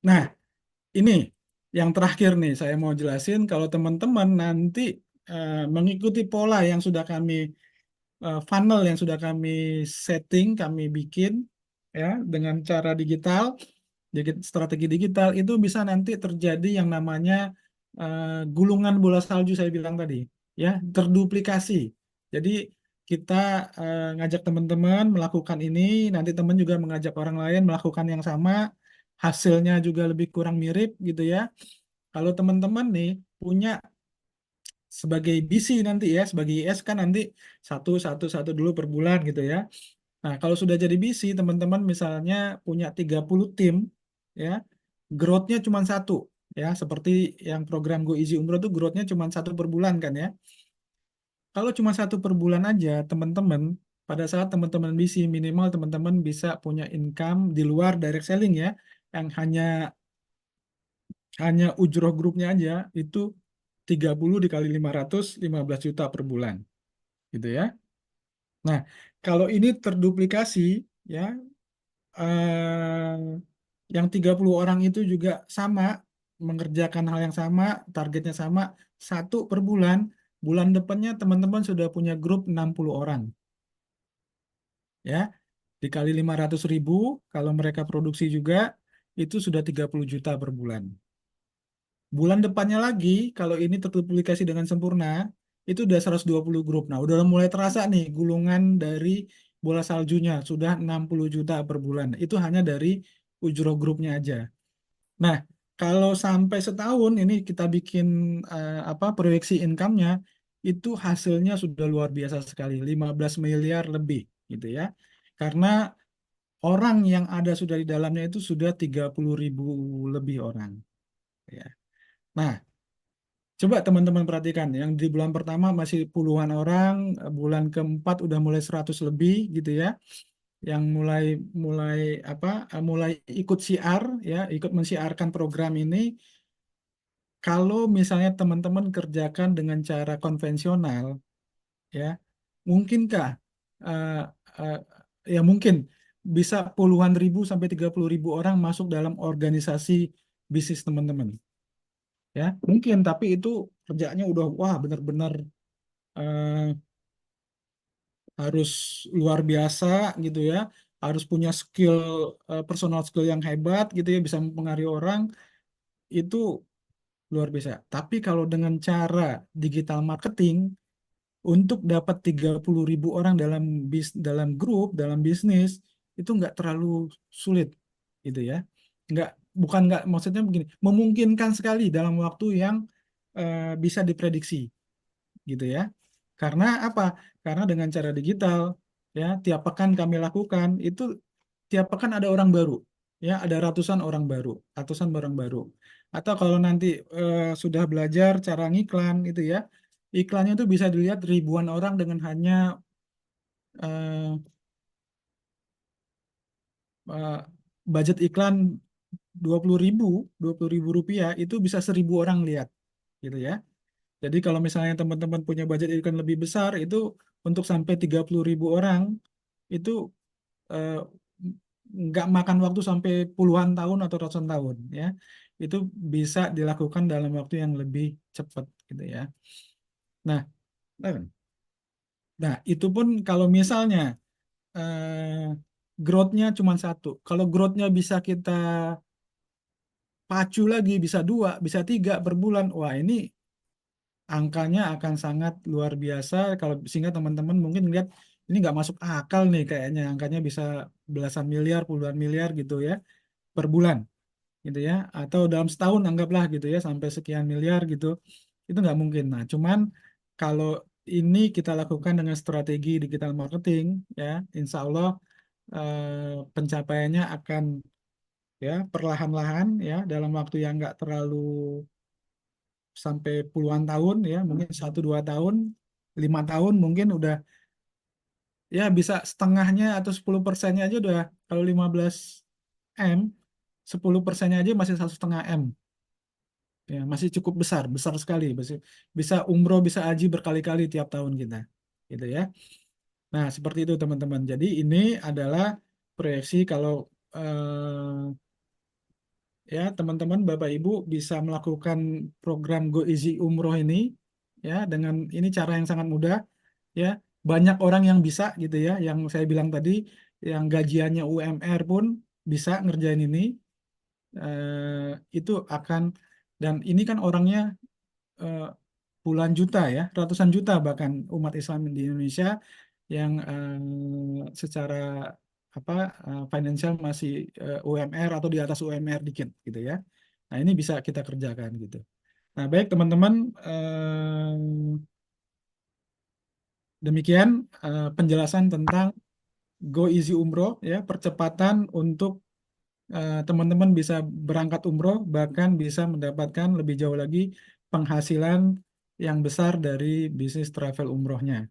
Nah, ini yang terakhir nih saya mau jelasin kalau teman-teman nanti mengikuti pola yang sudah kami funnel yang sudah kami setting, kami bikin ya dengan cara digital, strategi digital itu bisa nanti terjadi yang namanya gulungan bola salju saya bilang tadi, ya terduplikasi. Jadi kita ngajak teman-teman melakukan ini, nanti teman juga mengajak orang lain melakukan yang sama, hasilnya juga lebih kurang mirip gitu ya. Kalau teman-teman nih punya sebagai BC nanti ya, sebagai IS kan nanti satu satu satu dulu per bulan gitu ya. Nah, kalau sudah jadi BC, teman-teman misalnya punya 30 tim ya, growth-nya cuma satu ya, seperti yang program Go Easy Umroh itu growth-nya cuma satu per bulan kan ya. Kalau cuma satu per bulan aja, teman-teman pada saat teman-teman BC minimal teman-teman bisa punya income di luar direct selling ya, yang hanya ujroh grupnya aja itu 30 dikali 500, 15 juta per bulan gitu ya. Nah, kalau ini terduplikasi ya, eh, yang 30 orang itu juga sama mengerjakan hal yang sama, targetnya sama, satu per bulan, bulan depannya teman-teman sudah punya grup 60 orang ya. Dikali 500.000, kalau mereka produksi juga itu sudah 30 juta per bulan. Bulan depannya lagi, kalau ini terpublikasi dengan sempurna, itu udah 120 grup. Nah, udah mulai terasa nih gulungan dari bola saljunya, sudah 60 juta per bulan. Itu hanya dari ujro grupnya aja. Nah, kalau sampai setahun ini kita bikin apa proyeksi income-nya, itu hasilnya sudah luar biasa sekali, 15 miliar lebih gitu ya. Karena orang yang ada sudah di dalamnya itu sudah 30.000 lebih orang ya. Nah, coba teman-teman perhatikan, yang di bulan pertama masih puluhan orang, bulan keempat udah mulai 100 lebih gitu ya, yang mulai mulai apa, mulai ikut siar ya, ikut mensiarkan program ini. Kalau misalnya teman-teman kerjakan dengan cara konvensional, ya, mungkinkah eh, eh, ya mungkin bisa puluhan ribu sampai 30.000 orang masuk dalam organisasi bisnis teman-teman, ya, mungkin, tapi itu kerjanya udah wah benar-benar eh, harus luar biasa gitu ya, harus punya skill personal skill yang hebat gitu ya, bisa mempengaruhi orang itu luar biasa. Tapi kalau dengan cara digital marketing untuk dapat 30.000 orang dalam grup, dalam bisnis itu nggak terlalu sulit gitu ya. Nggak, bukan nggak, maksudnya begini, memungkinkan sekali dalam waktu yang bisa diprediksi gitu ya. Karena apa? Karena dengan cara digital ya, tiap pekan kami lakukan itu, tiap pekan ada orang baru ya, ada ratusan orang baru. Atau kalau nanti sudah belajar cara ngiklan itu ya, iklannya itu bisa dilihat ribuan orang dengan hanya eh, eh, budget iklan 20.000, 20.000 rupiah itu bisa 1.000 orang lihat gitu ya. Jadi kalau misalnya teman-teman punya budget iklan lebih besar itu untuk sampai 30.000 orang itu eh, nggak makan waktu sampai puluhan tahun atau ratusan tahun ya. Itu bisa dilakukan dalam waktu yang lebih cepat gitu ya. Nah, nah itu pun kalau misalnya growth-nya cuma satu. Kalau growth-nya bisa kita pacu lagi, bisa dua, bisa tiga per bulan. Wah, ini angkanya akan sangat luar biasa. Kalau sehingga teman-teman mungkin lihat ini nggak masuk akal nih kayaknya, angkanya bisa belasan miliar, puluhan miliar gitu ya per bulan gitu ya. Atau dalam setahun anggaplah gitu ya sampai sekian miliar gitu. Itu nggak mungkin. Nah, cuman kalau ini kita lakukan dengan strategi digital marketing ya, insya Allah pencapaiannya akan ya perlahan-lahan ya dalam waktu yang nggak terlalu sampai puluhan tahun ya, mungkin 1 2 tahun, 5 tahun mungkin udah ya bisa setengahnya atau 10%-nya aja udah. Kalau 15 M, 10%-nya aja masih 1,5 M ya, masih cukup besar, besar sekali, bisa umroh, bisa haji berkali-kali tiap tahun kita gitu ya. Nah, seperti itu teman-teman. Jadi ini adalah proyeksi kalau ya teman-teman Bapak Ibu bisa melakukan program Go Easy Umroh ini ya dengan ini cara yang sangat mudah ya. Banyak orang yang bisa gitu ya, yang saya bilang tadi, yang gajiannya UMR pun bisa ngerjain ini. Itu akan, dan ini kan orangnya eh, puluhan juta ya, ratusan juta bahkan umat Islam di Indonesia yang secara apa financial masih UMR atau di atas UMR dikit gitu ya. Nah, ini bisa kita kerjakan gitu. Nah, baik teman-teman, demikian penjelasan tentang Go Easy Umroh ya, percepatan untuk teman-teman bisa berangkat umroh, bahkan bisa mendapatkan lebih jauh lagi penghasilan yang besar dari bisnis travel umrohnya.